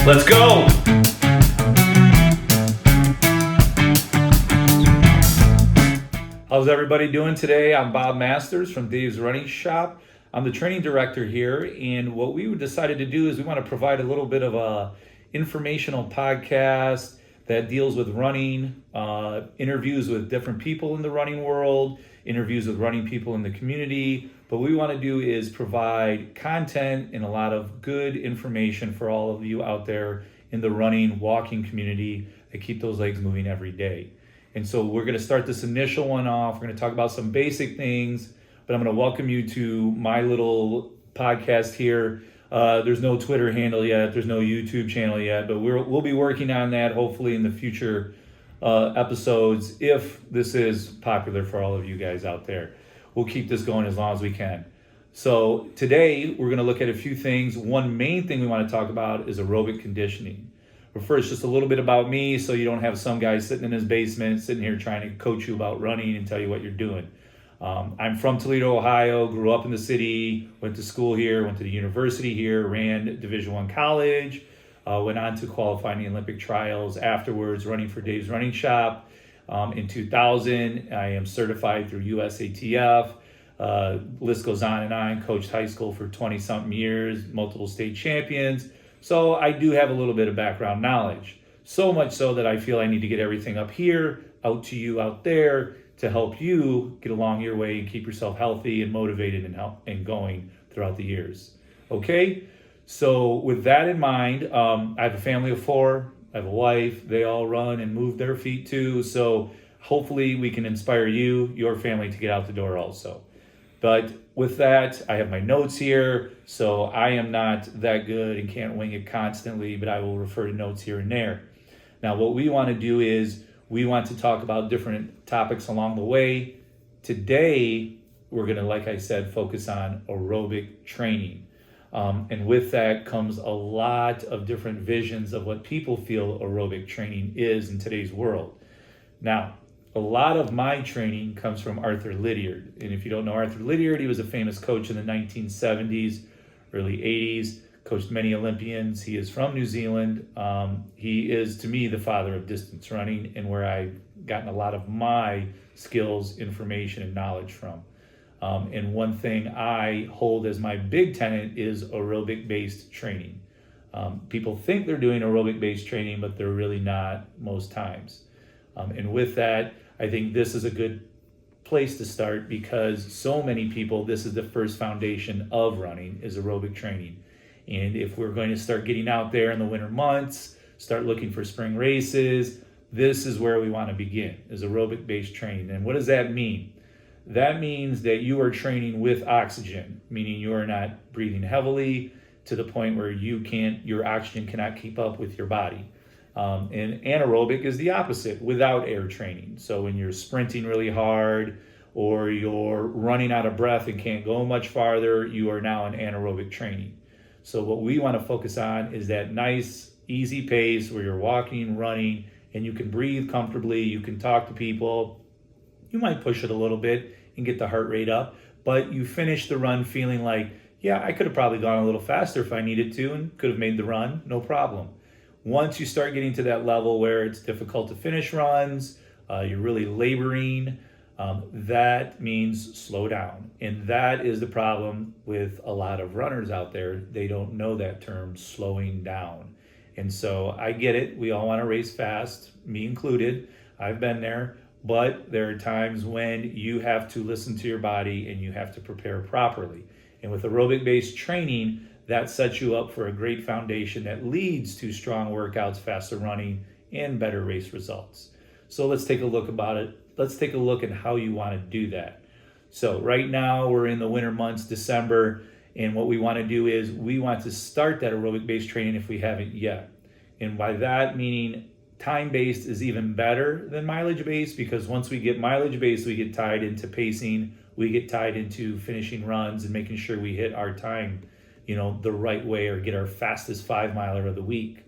Let's go! How's everybody doing today? I'm Bob Masters from Dave's Running Shop. I'm the training director here, and what we decided to do is we want to provide a little bit of a informational podcast that deals with running, interviews with different people in the running world, interviews with running people in the community. But what we want to do is provide content and a lot of good information for all of you out there in the running, walking community that keep those legs moving every day. And so we're going to start this initial one off. We're going to talk about some basic things, but I'm going to welcome you to my little podcast here. There's no Twitter handle yet. There's no YouTube channel yet, but we'll be working on that hopefully in the future episodes if this is popular for all of you guys out there. We'll keep this going as long as we can. So today we're going to look at a few things. One main thing we want to talk about is aerobic conditioning. But first, just a little bit about me so you don't have some guy sitting in his basement, sitting here trying to coach you about running and tell you what you're doing. I'm from Toledo, Ohio, grew up in the city, went to school here, went to the university here, ran Division I college, went on to qualify in the Olympic trials afterwards, running for Dave's Running Shop. In 2000, I am certified through USATF. List goes on and on, coached high school for 20-something years, multiple state champions. So I do have a little bit of background knowledge, so much so that I feel I need to get everything up here, out to you out there to help you get along your way and keep yourself healthy and motivated and going throughout the years. Okay, so with that in mind, I have a family of 4. I have a wife. They all run and move their feet too. So hopefully we can inspire you, your family, to get out the door also. But with that, I have my notes here, so I am not that good and can't wing it constantly, but I will refer to notes here and there. Now, what we want to do is we want to talk about different topics along the way. Today, we're going to, like I said, focus on aerobic training. And with that comes a lot of different visions of what people feel aerobic training is in today's world. Now, a lot of my training comes from Arthur Lydiard. And if you don't know Arthur Lydiard, he was a famous coach in the 1970s, early 80s, coached many Olympians. He is from New Zealand. He is, to me, the father of distance running and where I've gotten a lot of my skills, information, and knowledge from. And one thing I hold as my big tenet is aerobic-based training. People think they're doing aerobic-based training, but they're really not most times. And with that, I think this is a good place to start because so many people, this is the first foundation of running is aerobic training. And if we're going to start getting out there in the winter months, start looking for spring races, this is where we want to begin, is aerobic-based training. And what does that mean? That means that you are training with oxygen, meaning you are not breathing heavily to the point where your oxygen cannot keep up with your body. And anaerobic is the opposite, without air training. So when you're sprinting really hard or you're running out of breath and can't go much farther, you are now in anaerobic training. So what we want to focus on is that nice, easy pace where you're walking, running, and you can breathe comfortably, you can talk to people. You might push it a little bit and get the heart rate up, but you finish the run feeling like, yeah, I could have probably gone a little faster if I needed to and could have made the run, no problem. Once you start getting to that level where it's difficult to finish runs, you're really laboring, that means slow down. And that is the problem with a lot of runners out there. They don't know that term, slowing down. And so I get it. We all want to race fast, me included. I've been there. But there are times when you have to listen to your body and you have to prepare properly. And with aerobic-based training, that sets you up for a great foundation that leads to strong workouts, faster running, and better race results. So let's take a look about it. Let's take a look at how you want to do that. So right now we're in the winter months, December, and what we want to do is we want to start that aerobic-based training if we haven't yet. And by that meaning time-based is even better than mileage-based because once we get mileage-based, we get tied into pacing, we get tied into finishing runs and making sure we hit our time, the right way or get our fastest 5-miler of the week.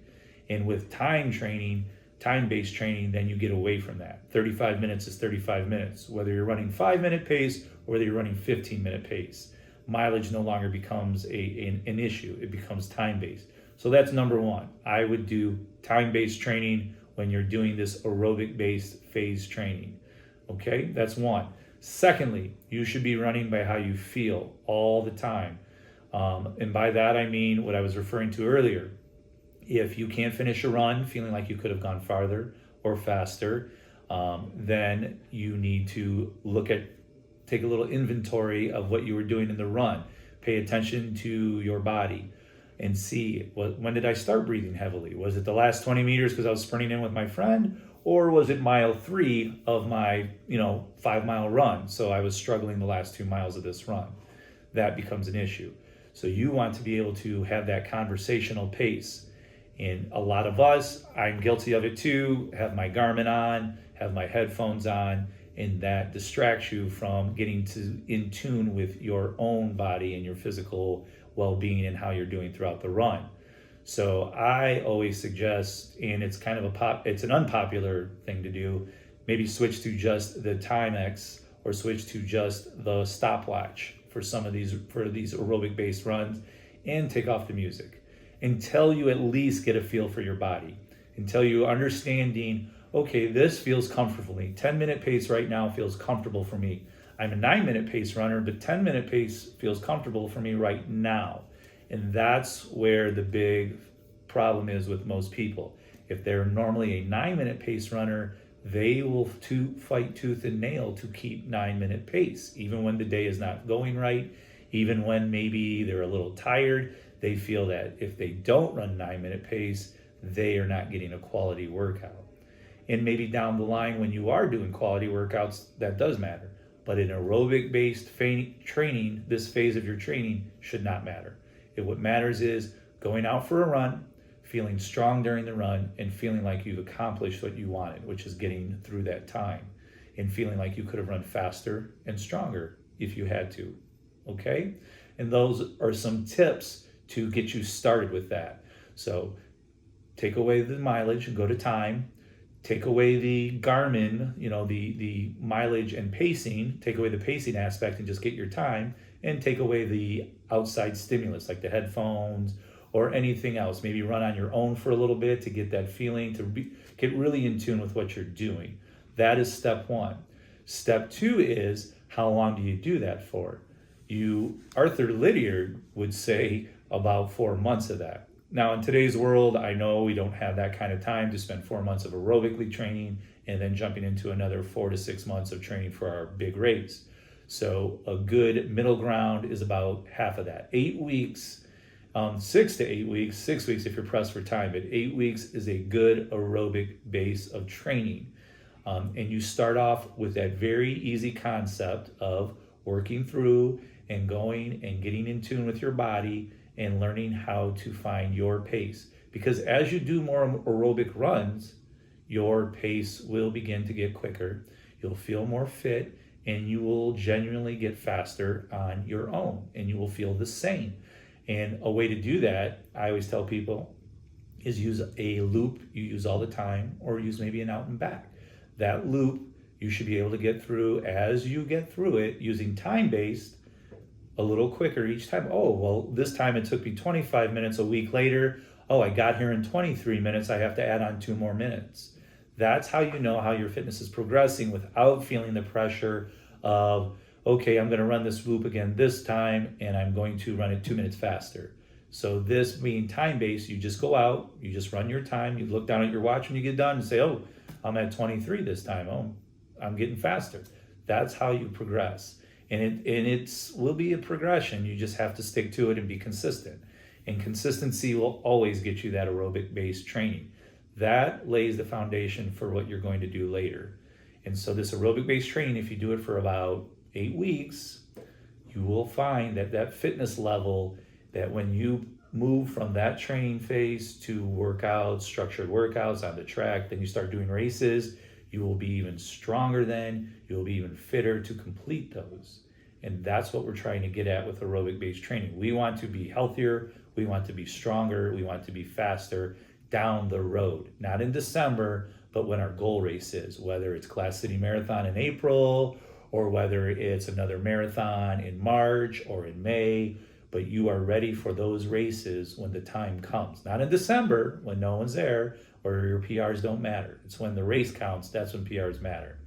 And with time-based training, then you get away from that. 35 minutes is 35 minutes, whether you're running 5-minute pace or whether you're running 15-minute pace. Mileage no longer becomes an issue. It becomes time-based. So that's number one. I would do time-based training when you're doing this aerobic-based phase training. Okay, that's one. Secondly, you should be running by how you feel all the time. And by that, I mean what I was referring to earlier. If you can't finish a run feeling like you could have gone farther or faster, then you need to take a little inventory of what you were doing in the run. Pay attention to your body and see, when did I start breathing heavily? Was it the last 20 meters because I was sprinting in with my friend? Or was it mile 3 of my 5-mile run? So I was struggling the last 2 miles of this run. That becomes an issue. So you want to be able to have that conversational pace. And a lot of us, I'm guilty of it too, have my Garmin on, have my headphones on, and that distracts you from getting in tune with your own body and your physical well-being and how you're doing throughout the run. So I always suggest, and it's kind of it's an unpopular thing to do, maybe switch to just the Timex or switch to just the stopwatch for these aerobic-based runs, and take off the music until you at least get a feel for your body, until you're understanding, okay, this feels comfortable for me. 10-minute pace right now feels comfortable for me. I'm a 9-minute pace runner, but 10-minute pace feels comfortable for me right now. And that's where the big problem is with most people. If they're normally a 9-minute pace runner, they will fight tooth and nail to keep 9-minute pace, even when the day is not going right, even when maybe they're a little tired. They feel that if they don't run 9-minute pace, they are not getting a quality workout. And maybe down the line when you are doing quality workouts, that does matter. But in aerobic-based training, this phase of your training should not matter. What matters is going out for a run, feeling strong during the run, and feeling like you've accomplished what you wanted, which is getting through that time, and feeling like you could have run faster and stronger if you had to. Okay? And those are some tips to get you started with that. So take away the mileage and go to time. Take away the Garmin, the mileage and pacing. Take away the pacing aspect and just get your time. And take away the outside stimulus like the headphones or anything else. Maybe run on your own for a little bit to get that feeling, to get really in tune with what you're doing. That is step one. Step two is, how long do you do that for? Arthur Lydiard would say about 4 months of that. Now, in today's world, I know we don't have that kind of time to spend 4 months of aerobically training and then jumping into another 4 to 6 months of training for our big race. So a good middle ground is about half of that. 8 weeks, 6 to 8 weeks, 6 weeks if you're pressed for time, but 8 weeks is a good aerobic base of training. And you start off with that very easy concept of working through and going and getting in tune with your body and learning how to find your pace. Because as you do more aerobic runs, your pace will begin to get quicker. You'll feel more fit, and you will genuinely get faster on your own, and you will feel the same. And a way to do that, I always tell people, is use a loop you use all the time, or use maybe an out and back. That loop, you should be able to get through as you get through it using time-based a little quicker each time. Oh, well, this time it took me 25 minutes. A week later, oh, I got here in 23 minutes. I have to add on 2 more minutes. That's how you know how your fitness is progressing without feeling the pressure of, okay, I'm going to run this loop again this time, and I'm going to run it 2 minutes faster. So this being time-based, you just go out, you just run your time, you look down at your watch when you get done and say, oh, I'm at 23 this time. Oh, I'm getting faster. That's how you progress. And it will be a progression. You just have to stick to it and be consistent. And consistency will always get you that aerobic-based training. That lays the foundation for what you're going to do later. And so this aerobic-based training, if you do it for about 8 weeks, you will find that fitness level, that when you move from that training phase to workouts, structured workouts on the track, then you start doing races, you will be even stronger then, you'll be even fitter to complete those. And that's what we're trying to get at with aerobic-based training. We want to be healthier, we want to be stronger, we want to be faster down the road. Not in December, but when our goal race is, whether it's Class City Marathon in April, or whether it's another marathon in March or in May. but you are ready for those races when the time comes. Not in December when no one's there or your PRs don't matter. It's when the race counts, that's when PRs matter.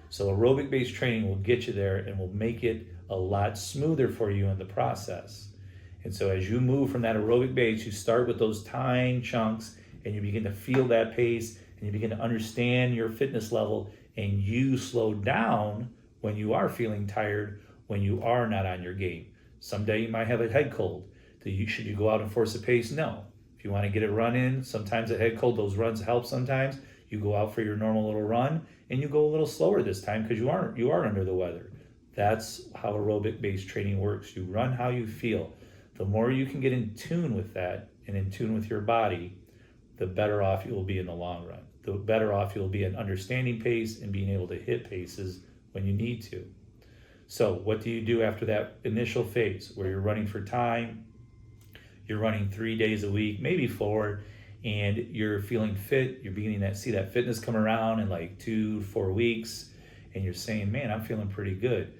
So aerobic based training will get you there and will make it a lot smoother for you in the process. And so as you move from that aerobic base, you start with those time chunks and you begin to feel that pace and you begin to understand your fitness level, and you slow down when you are feeling tired, when you are not on your game. Someday you might have a head cold. Should you go out and force a pace? No. If you want to get a run in, sometimes a head cold, those runs help sometimes. You go out for your normal little run and you go a little slower this time because you are under the weather. That's how aerobic based training works. You run how you feel. The more you can get in tune with that and in tune with your body, the better off you will be in the long run. The better off you'll be at understanding pace and being able to hit paces when you need to. So what do you do after that initial phase where you're running for time, you're running 3 days a week, maybe 4, and you're feeling fit, you're beginning to see that fitness come around in like 2-4 weeks, and you're saying, man, I'm feeling pretty good.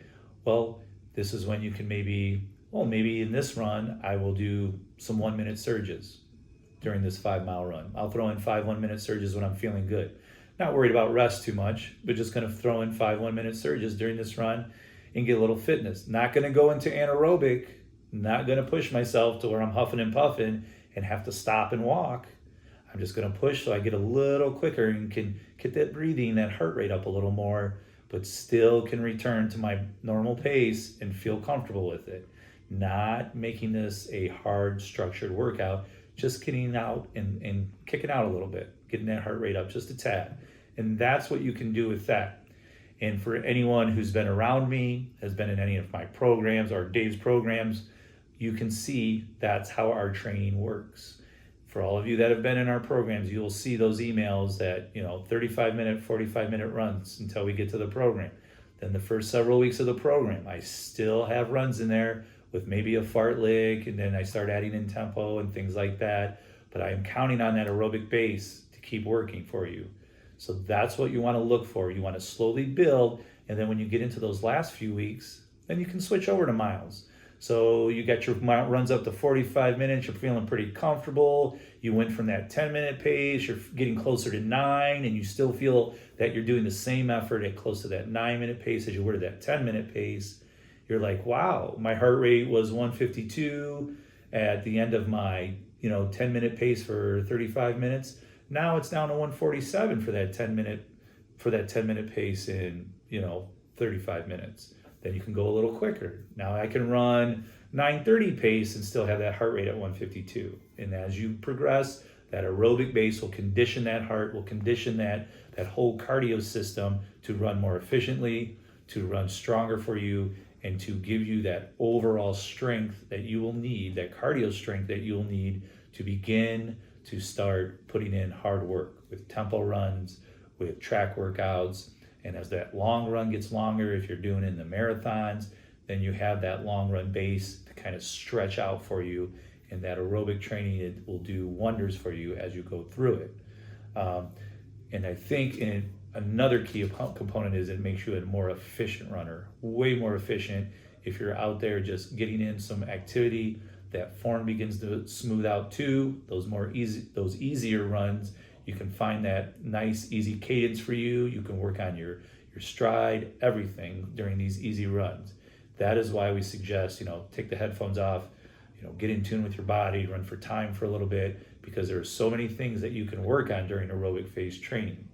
Well, this is when you can maybe in this run, I will do some 1-minute surges during this 5-mile run. I'll throw in 5 1-minute surges when I'm feeling good. Not worried about rest too much, but just gonna throw in 5 1-minute surges during this run and get a little fitness. Not gonna go into anaerobic, not gonna push myself to where I'm huffing and puffing and have to stop and walk. I'm just gonna push so I get a little quicker and can get that breathing, that heart rate up a little more, but still can return to my normal pace and feel comfortable with it. Not making this a hard, structured workout, just getting out and kicking out a little bit, getting that heart rate up just a tad. And that's what you can do with that. And for anyone who's been around me, has been in any of my programs or Dave's programs, you can see that's how our training works. For all of you that have been in our programs, you'll see those emails that, 35-minute, 45-minute runs until we get to the program. Then the first several weeks of the program, I still have runs in there with maybe a fartlek, and then I start adding in tempo and things like that. But I am counting on that aerobic base to keep working for you. So that's what you want to look for. You want to slowly build, and then when you get into those last few weeks, then you can switch over to miles. So you got your runs up to 45 minutes, you're feeling pretty comfortable. You went from that 10-minute pace, you're getting closer to 9, and you still feel that you're doing the same effort at close to that 9-minute pace as you were to that 10-minute pace. You're like, wow, my heart rate was 152 at the end of my 10-minute pace for 35 minutes. Now it's down to 147 for that 10-minute pace in 35 minutes. Then you can go a little quicker. Now I can run 9:30 pace and still have that heart rate at 152. And as you progress, that aerobic base will condition that heart, will condition that whole cardio system to run more efficiently, to run stronger for you, and to give you that overall strength that you will need, that cardio strength that you'll need to begin to start putting in hard work with tempo runs, with track workouts. And as that long run gets longer, if you're doing it in the marathons, then you have that long run base to kind of stretch out for you. And that aerobic training, it will do wonders for you as you go through it. And I think another key component is it makes you a more efficient runner, way more efficient. If you're out there just getting in some activity, that form begins to smooth out too. Those easier runs, you can find that nice, easy cadence for you. You can work on your stride, everything during these easy runs. That is why we suggest, take the headphones off, get in tune with your body, run for time for a little bit, because there are so many things that you can work on during aerobic phase training.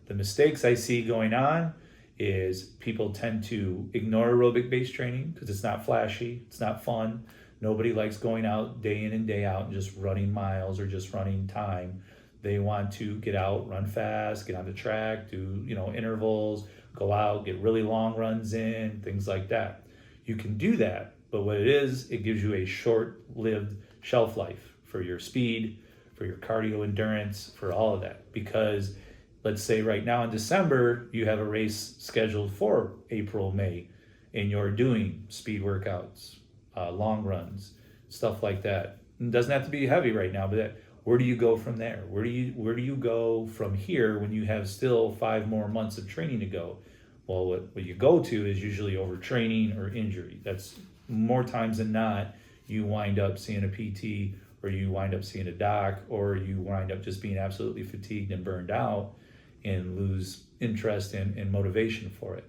The mistakes I see going on is people tend to ignore aerobic based training because it's not flashy, it's not fun. Nobody likes going out day in and day out and just running miles or just running time. They want to get out, run fast, get on the track, do intervals, go out, get really long runs in, things like that. You can do that, but what it is, it gives you a short-lived shelf life for your speed, for your cardio endurance, for all of that. Because let's say right now in December, you have a race scheduled for April, May, and you're doing speed workouts, long runs, stuff like that. It doesn't have to be heavy right now, but where do you go from there? Where do you go from here when you have still 5 more months of training to go? Well, what you go to is usually overtraining or injury. That's more times than not, you wind up seeing a PT, or you wind up seeing a doc, or you wind up just being absolutely fatigued and burned out and lose interest and motivation for it.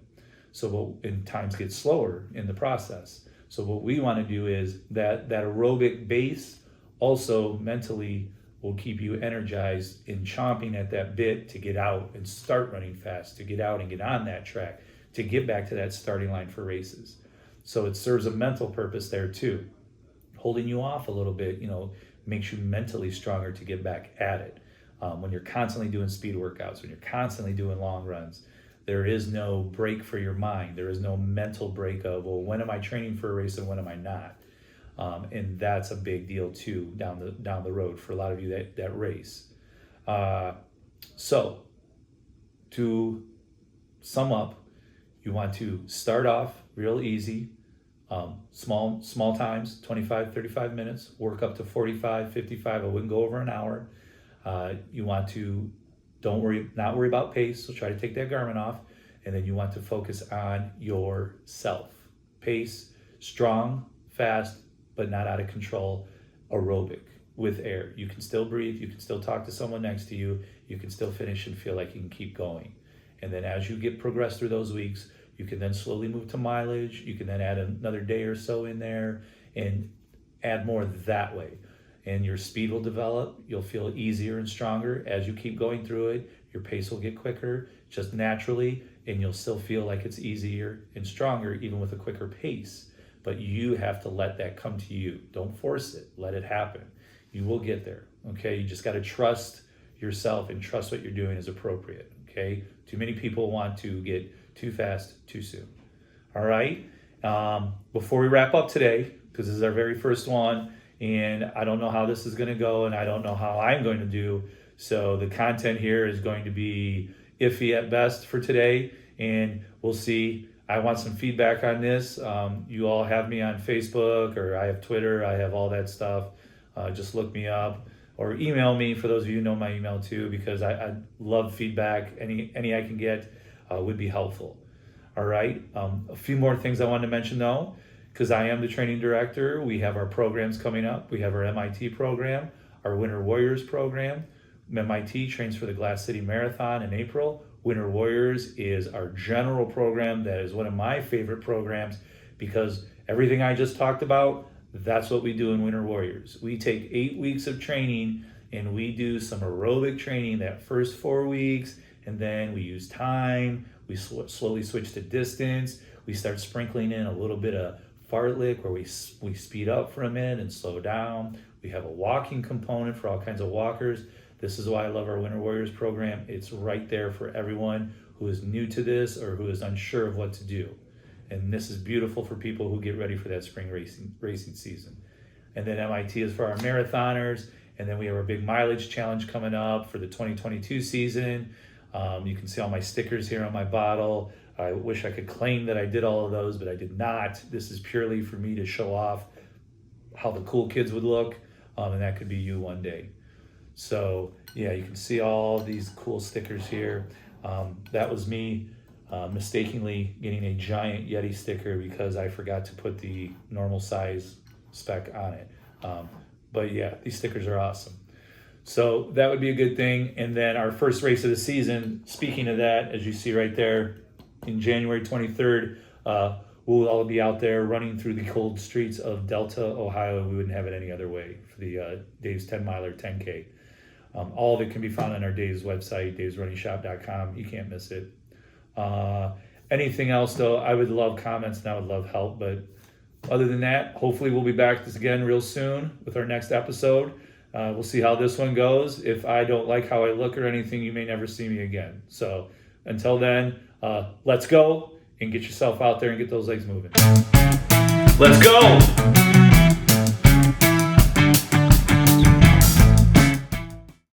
And times get slower in the process. So what we want to do is that aerobic base also mentally will keep you energized and chomping at that bit to get out and start running fast, to get out and get on that track, to get back to that starting line for races. So it serves a mental purpose there too. Holding you off a little bit, makes you mentally stronger to get back at it. When you're constantly doing speed workouts, when you're constantly doing long runs, there is no break for your mind. There is no mental break of, well, when am I training for a race and when am I not? And that's a big deal too down the road for a lot of you that race. So to sum up, you want to start off real easy, small times, 25, 35 minutes, work up to 45, 55. I wouldn't go over an hour. You want to not worry about pace, so try to take that Garmin off, and then you want to focus on yourself. Pace, strong, fast, but not out of control, aerobic with air. You can still breathe, you can still talk to someone next to you, you can still finish and feel like you can keep going. And then as you progress through those weeks, you can then slowly move to mileage, you can then add another day or so in there and add more that way. And your speed will develop, you'll feel easier and stronger as you keep going through it, your pace will get quicker, just naturally, and you'll still feel like it's easier and stronger even with a quicker pace. But you have to let that come to you. Don't force it, let it happen. You will get there, okay? You just gotta trust yourself and trust what you're doing is appropriate, okay? Too many people want to get too fast, too soon. All right, before we wrap up today, because this is our very first one, and I don't know how this is gonna go, and I don't know how I'm going to do, so the content here is going to be iffy at best for today, and we'll see. I want some feedback on this. You all have me on Facebook, or I have Twitter, I have all that stuff. Just look me up or email me, for those of you who know my email too, because I love feedback. Any I can get would be helpful. All right, a few more things I wanted to mention though, because I am the training director. We have our programs coming up. We have our MIT program, our Winter Warriors program. MIT trains for the Glass City Marathon in April. Winter Warriors is our general program. That is one of my favorite programs because everything I just talked about, that's what we do in Winter Warriors. We take 8 weeks of training and we do some aerobic training that first 4 weeks, and then we use time. We slowly switch to distance. We start sprinkling in a little bit of fartlek where we speed up for a minute and slow down. We have a walking component for all kinds of walkers. This is why I love our Winter Warriors program. It's right there for everyone who is new to this or who is unsure of what to do. And this is beautiful for people who get ready for that spring racing season. And then MIT is for our marathoners. And then we have our big mileage challenge coming up for the 2022 season. You can see all my stickers here on my bottle. I wish I could claim that I did all of those, but I did not. This is purely for me to show off how the cool kids would look. And that could be you one day. So yeah, you can see all these cool stickers here. That was me mistakenly getting a giant Yeti sticker because I forgot to put the normal size spec on it. But yeah, these stickers are awesome. So that would be a good thing. And then our first race of the season, speaking of that, as you see right there, in January 23rd, we'll all be out there running through the cold streets of Delta, Ohio. We wouldn't have it any other way for the Dave's 10 Miler 10K. All of it can be found on our Dave's website, davesrunningshop.com. You can't miss it. Anything else, though, I would love comments and I would love help. But other than that, hopefully we'll be back again real soon with our next episode. We'll see how this one goes. If I don't like how I look or anything, you may never see me again. So until then, let's go and get yourself out there and get those legs moving. Let's go!